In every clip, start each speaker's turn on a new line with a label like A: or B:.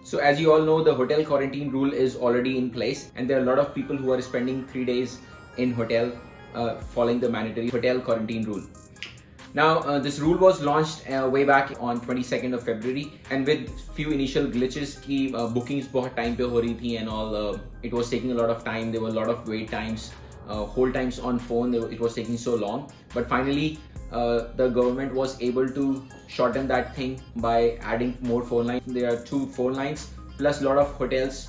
A: So as you all know, the hotel quarantine rule is already in place, and there are a lot of people who are spending 3 days in hotel following the mandatory hotel quarantine rule. Now, this rule was launched way back on 22nd of February, and with few initial glitches ki bookings bahut time pe ho rahi thi and all, it was taking a lot of time. There were a lot of wait times, hold times on phone. It was taking so long, but finally the government was able to shorten that thing by adding more phone lines. There are 2 phone lines plus a lot of hotels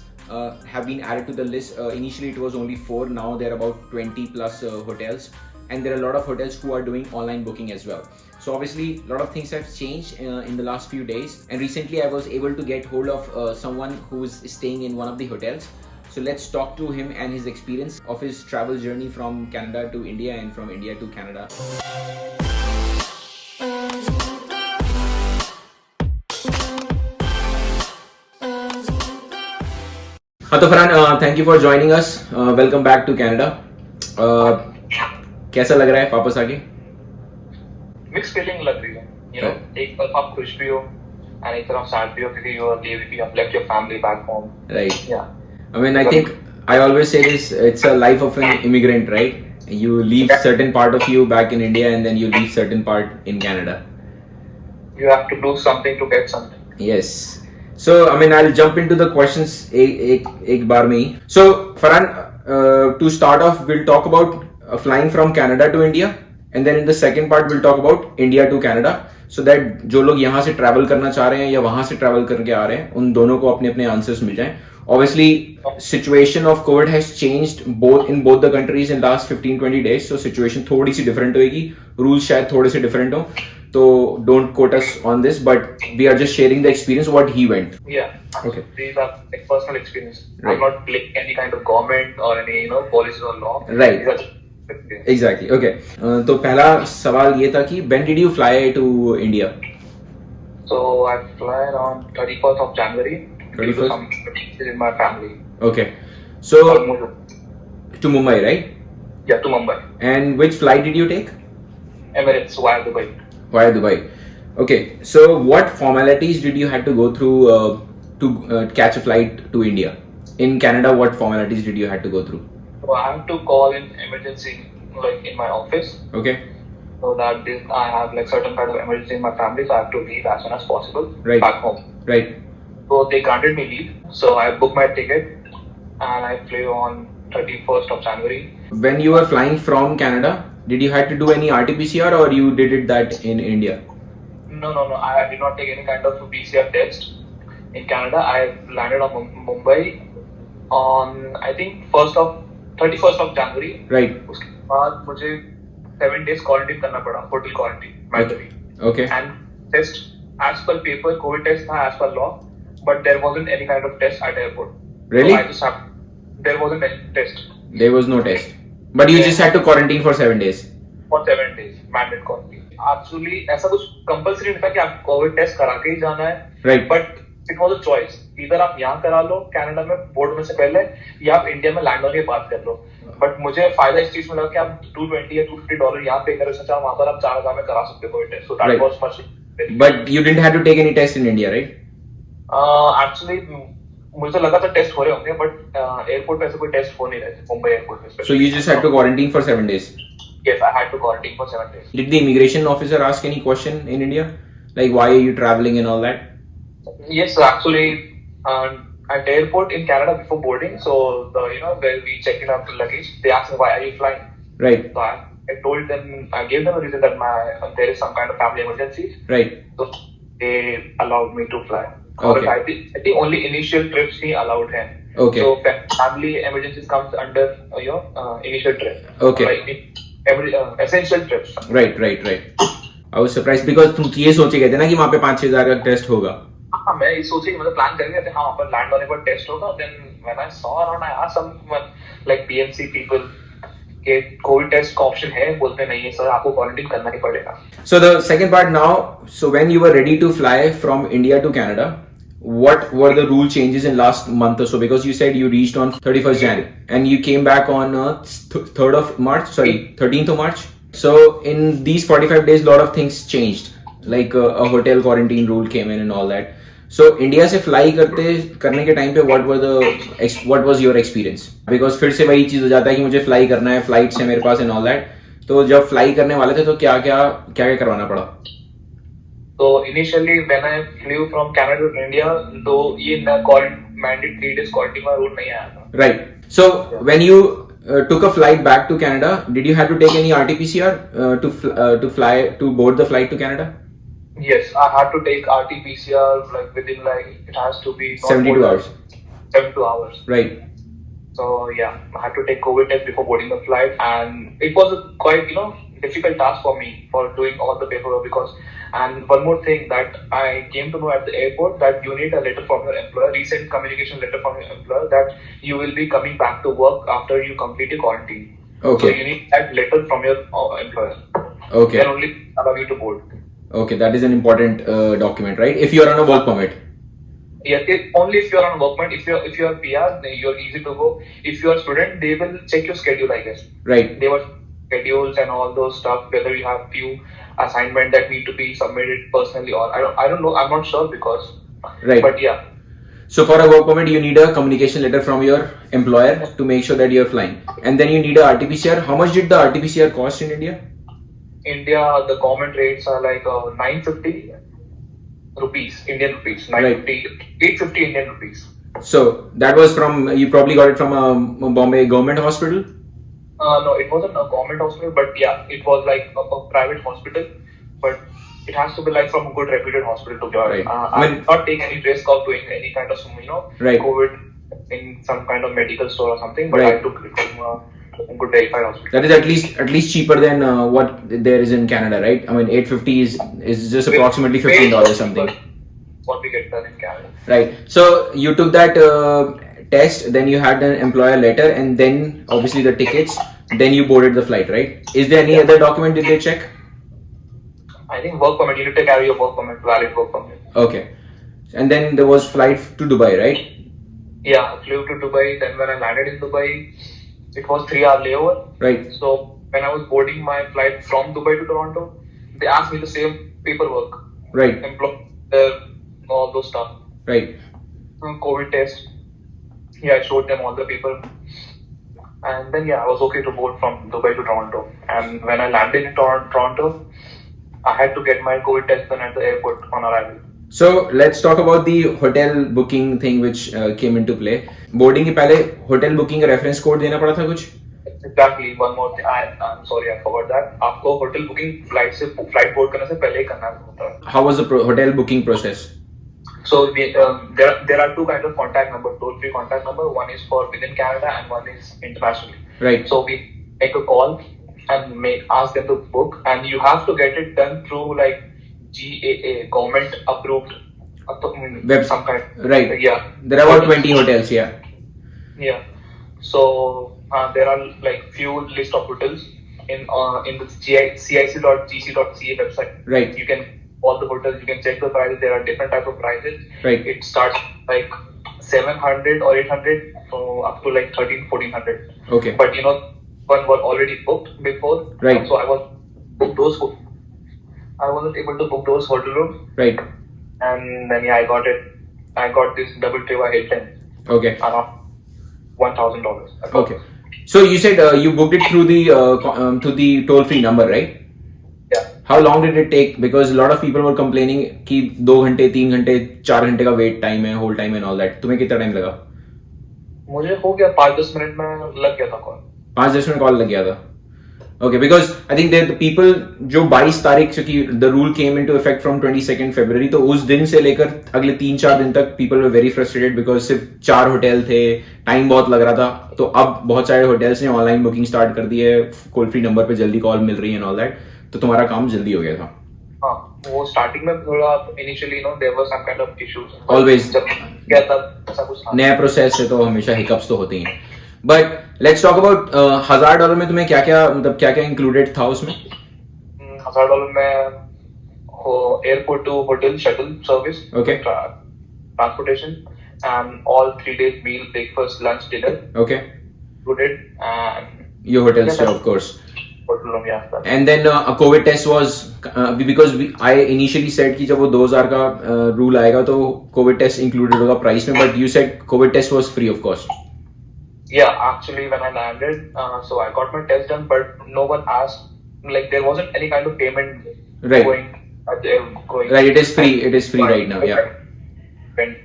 A: have been added to the list. Initially it was only 4, now there are about 20 plus hotels, and there are a lot of hotels who are doing online booking as well. So obviously a lot of things have changed in the last few days, and recently I was able to get hold of someone who is staying in one of the hotels. So let's talk to him and his experience of his travel journey from Canada to India and from India to Canada. हाँ तो Farhan, thank you for joining us. Welcome back to Canada. कैसा लग रहा है वापस आके?
B: Mix feeling लग रही है, यू नो. एक तरफ आप खुश भी हो और एक तरफ सैड भी हो क्योंकि you are leaving, you have left your family back home.
A: Right.
B: Yeah.
A: I mean, I think I always say this, it's a life of an immigrant, right? You leave certain part of you back in India and then you leave certain part in Canada.
B: You have to do something to get something.
A: Yes. So, I mean, I'll jump into the questions ek baar mein hi. So, Farhan, to start off, we'll talk about flying from Canada to India, and then in the second part, we'll talk about India to Canada, so that जो लोग यहाँ से travel करना चाह रहे हैं या वहाँ से travel करके आ रहे हैं, उन दोनों को अपने अपने answers मिल जाएं. Obviously, situation of COVID has changed in both the countries in last 15-20 days, so situation थोड़ी सी different होएगी, rules शायद थोड़े से different हो. So don't quote us on this, but we are just sharing the experience what he went.
B: Yeah.
A: Okay.
B: These are like personal experience.
A: Right.
B: I'm not blaming any kind of government or any policies or law.
A: Right.
B: These are just experience.
A: Exactly. Okay. तो पहला सवाल ये था कि when did you fly to India?
B: So I fly on 31st of January.
A: 31st?
B: Some meetings in my family.
A: Okay. So to Mumbai, right?
B: Yeah, to Mumbai.
A: And which flight did you take?
B: Emirates via Dubai.
A: Via Dubai. Okay. So what formalities did you have to go through to catch a flight to India? In Canada, what formalities did you have to go through?
B: So I have to call in emergency, like in my office.
A: Okay.
B: So that I have like certain kind of emergency in my family, so I have to leave as soon as possible
A: Right.
B: back home.
A: Right.
B: So they granted me leave. So I booked my ticket and I flew on 31st of January.
A: When you were flying from Canada, did you have to do any RT-PCR or you did it that in India?
B: No. I did not take any kind of PCR test in Canada. I landed on Mumbai on I think 31st of January.
A: Right.
B: उसके बाद मुझे 7 days quarantine करना पड़ा, hotel quarantine mandatory.
A: Okay.
B: And test as per paper, COVID test था as per law, but there wasn't any kind of test at airport.
A: Really?
B: So I just have, there wasn't any test.
A: There was no test. But you just had to quarantine for 7 days.
B: For 7 days, mandate quarantine. Actually, ऐसा कुछ compulsory नहीं था कि आप COVID test करा के ही जाना है.
A: Right.
B: But it was a choice. Either आप यहाँ करा लो कनाडा में बोर्ड में से पहले, या आप इंडिया में लैंड होने के बाद कर लो. बट मुझे फायदा इस चीज में लगा कि आप $220 या $250 यहाँ पे करो, सोचा वहाँ पर आप 4,000 में करा सकते हो covid test. So that was much.
A: But you didn't have to take any test in India, right?
B: Actually, मुझे लगा था टेस्ट हो रहे होंगे, बट एयरपोर्ट पे ऐसे कोई टेस्ट हो नहीं रहे थे मुंबई एयरपोर्ट पे.
A: So you just had to quarantine for 7 days.
B: Yes, I had to quarantine for 7 days.
A: Did the immigration officer ask any question in India, like why are you traveling and all that?
B: Yes, so actually, at the airport in Canada before boarding, so where we check in after luggage, they asked me why are you flying.
A: Right.
B: So I told them, I gave them a reason that there is some kind of family emergency.
A: Right.
B: So they allowed me to fly.
A: Okay.
B: I think only initial trips he allowed him.
A: Okay.
B: So family emergencies comes under initial trip.
A: Okay.
B: Like essential trips.
A: Right. I was surprised because तुम ये सोचे गए थे ना कि वहाँ पे 5-6 हज़ार का टेस्ट होगा.
B: हाँ, मैं ये सोचे कि मतलब प्लान करेंगे थे, हाँ वहाँ पर लैंड होने पर टेस्ट होगा. Then when I saw around, I asked someone like PNC people कि कोविड टेस्ट का ऑप्शन है, बोलते नहीं है सर, आपको क्वारंटाइन करना ही पड़ेगा.
A: So the second part now, so when you were ready to fly from India to Canada, what were the rule changes in last month or so? Because you said you reached on 31st Jan and you came back on 13th of March. So in these 45 days, a lot of things changed. Like a hotel quarantine rule came in and all that. So India से fly करने के time पे what was your experience? Because फिर से वही चीज हो जाता है कि मुझे फ्लाई करना है, फ्लाइट्स है मेरे पास and all that. तो जब फ्लाई करने वाले थे तो क्या क्या करवाना पड़ा?
B: So initially when I flew from Canada to India, तो ये mandate 3 days quarantine का rule नहीं आया था.
A: Right. So when you took a flight back to Canada, did you have to take any RT-PCR to board the flight to Canada?
B: Yes, I had to take RT-PCR like within it has to be
A: 72 hours.
B: 72 hours.
A: Right.
B: So yeah, I had to take COVID test before boarding the flight, and it was a quite difficult task for me for doing all the paperwork because. And one more thing that I came to know at the airport that you need a letter from your employer, recent communication letter from your employer that you will be coming back to work after you complete your quarantine.
A: Okay.
B: So you need that letter from your employer.
A: Okay.
B: Then only allow you to board.
A: Okay, that is an important document, right? If you are on a work permit.
B: Yes, only if you are on work permit. If you are PR, then you are easy to go. If you are a student, they will check your schedule, I guess.
A: Right.
B: They will schedules and all those stuff. Whether you have few assignment that need to be submitted personally or I don't know. I'm not sure because.
A: Right.
B: But yeah.
A: So for a work permit, you need a communication letter from your employer to make sure that you're flying, and then you need a RT-PCR. How much did the RT-PCR cost in India?
B: India, the government rates are like 950 rupees, Indian rupees, 950, 850 Indian rupees.
A: So that was you probably got it from a Bombay government hospital?
B: No, it wasn't a government hospital, but yeah, it was like a private hospital, but it has to be like from a good reputed hospital to join.
A: Right.
B: I will not take any risk of doing any kind of,
A: right.
B: COVID in some kind of medical store or something, but
A: right.
B: I took it from a good verified hospital.
A: That is at least cheaper than what there is in Canada, right? I mean, 850 is just approximately $15 something.
B: What we get done in Canada.
A: Right. So you took that test, then you had an employer letter, and then obviously the tickets. Then you boarded the flight, right? Is there any other document did they check?
B: I think work permit. You need to carry your work permit, valid work permit.
A: Okay. And then there was flight to Dubai, right?
B: Yeah, I flew to Dubai. Then when I landed in Dubai, it was 3-hour layover.
A: Right.
B: So when I was boarding my flight from Dubai to Toronto, they asked me the same paperwork.
A: Right.
B: All those stuff.
A: Right.
B: COVID test. Yeah, I showed them all the paper. And then I was okay to board from Dubai to Toronto. And when I landed in Toronto, I had to get my COVID test done at the airport on arrival.
A: So let's talk about the hotel booking thing which came into play. Boarding के पहले hotel booking का reference code देना पड़ा था कुछ?
B: Exactly. One more thing. I'm sorry, I forgot that. आपको hotel booking flight board करने से पहले ही करना होता है.
A: How was the hotel booking process?
B: So there are two kinds of contact number, toll-free contact number. One is for within Canada and one is internationally.
A: Right.
B: So we make a call and ask them to book, and you have to get it done through like GAA, government approved
A: web
B: some kind.
A: Right.
B: Yeah.
A: There are about 20 hotels. Yeah.
B: Yeah. So there are like few list of hotels in the cic.gc.ca website.
A: Right.
B: You can all the hotels. You can check the prices. There are different type of prices.
A: Right.
B: It starts like 700 or 800 up to like 1300-1400.
A: Okay.
B: But one were already booked before.
A: Right.
B: So I wasn't able to book those hotel rooms.
A: Right.
B: And then I got it. I got this double trip Hilton.
A: Okay.
B: Around $1,000.
A: Okay. So you said you booked it through the toll-free number, right?
B: Yeah.
A: How long did it take? Because a lot of people were complaining कि 2 घंटे, 3 घंटे, 4 घंटे का wait time है, hold time and all that. तुम्हें कितना time लगा?
B: मुझे हो गया 5-10 मिनट में लग गया था कॉल.
A: 5-10 मिनट कॉल लग गया था. Okay, because I think the people जो 22 तारीख से कि the rule came into effect from 22nd February, तो उस दिन से लेकर अगले 3-4 दिन तक people were very frustrated because सिर्फ 4 होटल थे, टाइम बहुत लग रहा था. तो अब बहुत सारे होटल्स ने ऑनलाइन बुकिंग स्टार्ट कर दी है, कॉल फ्री नंबर पे जल्दी कॉल मिल रही है and all that. तो तुम्हारा काम जल्दी हो गया था.
B: हाँ, वो स्टार्टिंग में थोड़ा initially there was some kind of issues.
A: Always.
B: जब क्या तब ऐसा कुछ था. नया
A: प्रोसेस है तो हमेशा हिकअप्स तो होते ही हैं. But let's talk about $1,000 में तुम्हें क्या क्या इंक्लूडेड था उसमें?
B: $1,000 में airport to hotel shuttle service, transportation and all 3 days meal, breakfast, lunch, dinner.
A: Okay.
B: Included and
A: your hotel stay, of course.
B: hotel room, yeah.
A: And then a COVID test was because I initially said कि जब वो 2000 का rule आएगा तो COVID test included होगा price में, but you said COVID test was free of cost.
B: Yeah, actually when I landed, so I got my test done, but no one asked, like there wasn't any kind of payment
A: Right.
B: going.
A: Right, it is free. It is free right now. Yeah.
B: Went,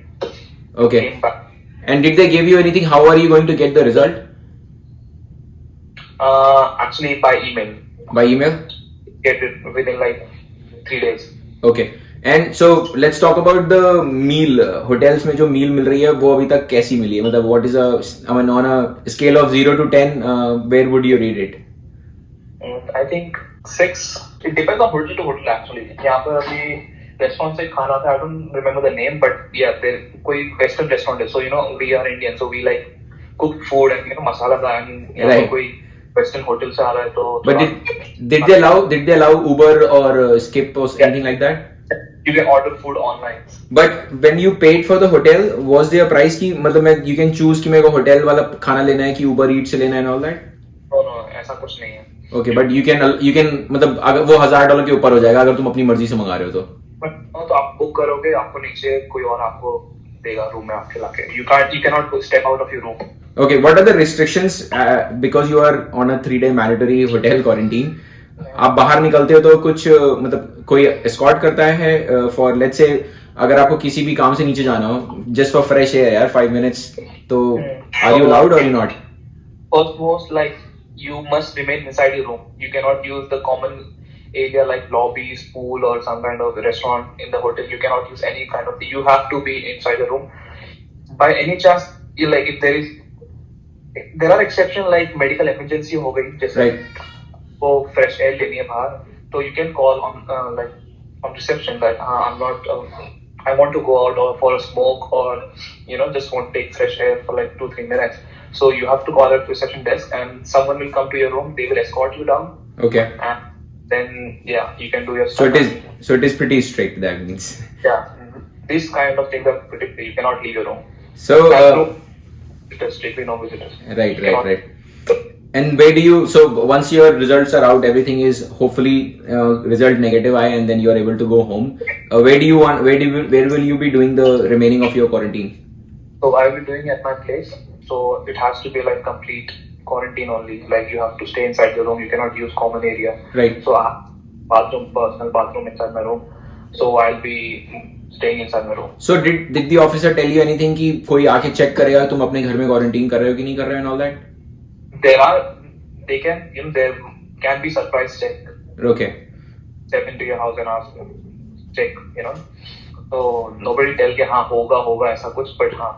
A: Okay.
B: came back.
A: And did they give you anything? How are you going to get the result?
B: Actually by email.
A: By email?
B: Get it within like 3 days.
A: Okay. And so let's talk about the meal. Hotels में जो meal मिल रही है वो अभी तक कैसी मिली है? मतलब what is I mean on a scale of 0 to 10, where would you rate it?
B: I think 6. It depends on hotel to hotel actually. यहाँ पर अभी restaurant से खाना था. I don't remember the name, but yeah, there कोई Western restaurant है. So you know we are Indian, so we like cook food and you know masala का and यहाँ पर कोई Western hotel से आ रहा है तो.
A: But did they allow Uber or Skip or anything like that?
B: You can order food online.
A: But when you paid for the hotel, was there a price की मतलब you can choose कि मेरे को hotel वाला खाना लेना है कि Uber Eats से लेना है and all that?
B: No, ऐसा कुछ नहीं है.
A: Okay, but you can मतलब अगर वो $1000 के ऊपर हो जाएगा अगर तुम अपनी मर्जी से मंगा रहे हो तो.
B: But तो आप बुक करोगे, आपको नीचे कोई और आपको देगा रूम में आपके लाके. You cannot step out of your room.
A: Okay, what are the restrictions because you are on a 3-day mandatory hotel quarantine? आप बाहर निकलते हो तो कुछ मतलब कोई escort करता है for let's say अगर आपको किसी भी काम से नीचे जाना हो just for fresh air यार 5 minutes तो are you allowed or you not?
B: First, like you must remain inside your room. You cannot use the common area like lobbies, pool or some kind of restaurant in the hotel. You cannot use any kind of thing. You have to be inside the room. By any chance, like if there are exceptions like medical emergency हो गई जैसे
A: Right.
B: वो fresh air लेनी है बाहर तो you can call on like on reception that I'm not I want to go out or for a smoke or you know just want to take fresh air for like 2-3 minutes. So you have to call at reception desk and someone will come to your room. They will escort you down.
A: Okay.
B: And then yeah, you can do your
A: So
B: stuff.
A: it is pretty strict that means.
B: Yeah. These kind of things are pretty. You cannot leave your room.
A: So
B: Visitors, strictly no visitors.
A: Right. And where do you, so once your results are out, everything is hopefully result negative and then you are able to go home. Where will you be doing the remaining of your quarantine?
B: So I will be doing at my place. So it has to be like complete quarantine only. Like you have to stay inside the room. You cannot use common area.
A: Right.
B: So I have personal bathroom inside my room. So I'll be staying inside my room.
A: So did the officer tell you anything कि कोई आके check करेगा तुम अपने घर में quarantine कर रहे हो कि नहीं कर रहे हो and all that?
B: There can be surprise check.
A: Okay.
B: Step into your house and ask, check, you know. So nobody tell कि हाँ होगा ऐसा कुछ, but हाँ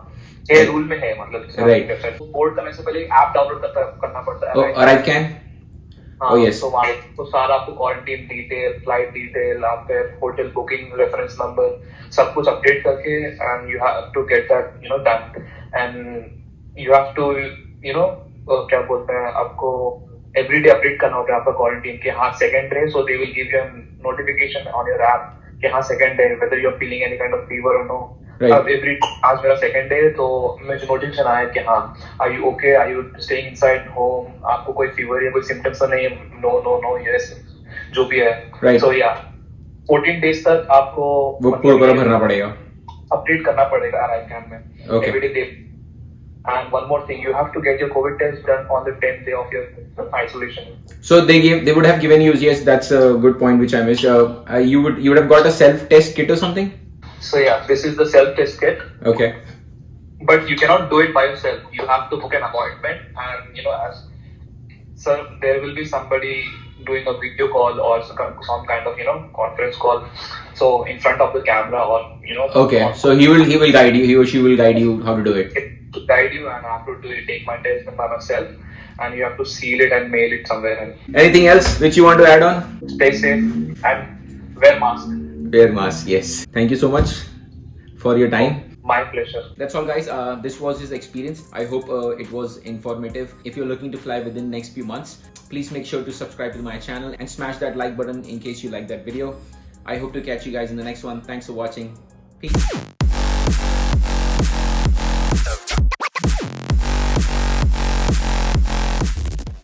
B: ये रूल में है मतलब.
A: Right.
B: बोर्ड करने से पहले ऐप डाउनलोड करना पड़ता है.
A: Oh, arrive can? Oh yes.
B: तो सारा आपको क्वारंटीन डिटेल, फ्लाइट डिटेल, आपके होटल बुकिंग रेफरेंस नंबर सब कुछ अपडेट करके and you have to get that you know done and you have to you know क्या बोलते हैं आपको एवरीडे अपडेट करना होता है आपका क्वारंटीन कि हाँ second day. So they will give you notification on your app कि हाँ second day whether you are feeling any kind of fever or no. अब एवरी आज मेरा सेकंड डे तो मुझे नोटिफिकेशन आया कि हाँ are you okay, are you staying inside home, आपको कोई फीवर या कोई सिम्टम्स तो नहीं है. नो यस जो भी है. सो या 14 डेज तक आपको
A: वो पूरा भरना पड़ेगा,
B: अपडेट करना पड़ेगा अराइव कैम्प में every day. And one more thing, you have to get your COVID test done on the 10th day of your isolation. So
A: they would have given you, yes, that's a good point which I missed. You would have got a self-test kit or something?
B: So yeah, this is the self-test kit.
A: Okay.
B: But you cannot do it by yourself. You have to book an appointment and you know there will be somebody doing a video call or some kind of you know conference call. So in front of the camera or you know.
A: Okay. So he will guide you. He or she will guide you how to do it.
B: To guide you and I have to take my test by myself and you have to seal it and mail it somewhere.
A: Anything else which you want to add on?
B: Stay safe and wear mask.
A: Wear mask, yes. Thank you so much for your time.
B: My pleasure.
A: That's all guys. This was his experience. I hope it was informative. If you're looking to fly within next few months, please make sure to subscribe to my channel and smash that like button in case you like that video. I hope to catch you guys in the next one. Thanks for watching. Peace.